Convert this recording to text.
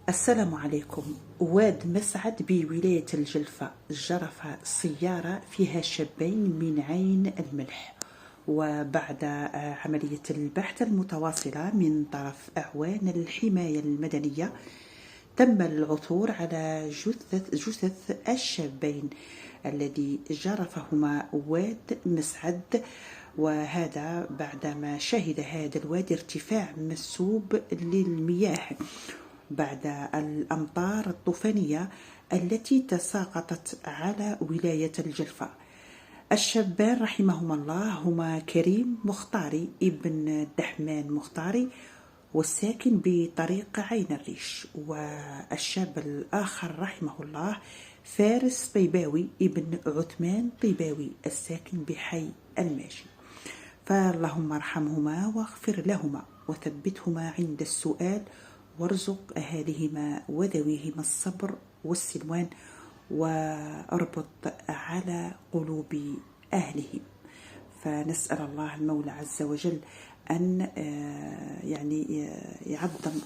السلام عليكم. واد مسعد بولاية الجلفة جرف سيارة فيها شابين من عين الملح، وبعد عملية البحث المتواصلة من طرف أعوان الحماية المدنية تم العثور على جثث الشابين الذي جرفهما واد مسعد، وهذا بعدما شهد هذا الوادي ارتفاع مسوب للمياه بعد الأمطار الطوفانية التي تساقطت على ولاية الجلفة. الشابان رحمهما الله هما كريم مختاري ابن دحمان مختاري والساكن بطريق عين الريش، والشاب الآخر رحمه الله فارس طيباوي ابن عثمان طيباوي الساكن بحي الماشي. فاللهم ارحمهما واغفر لهما وثبتهما عند السؤال، وارزق أهاليهما وذويهما الصبر والسلوان، واربط على قلوب أهلهم. فنسأل الله المولى عز وجل أن يعني يعظم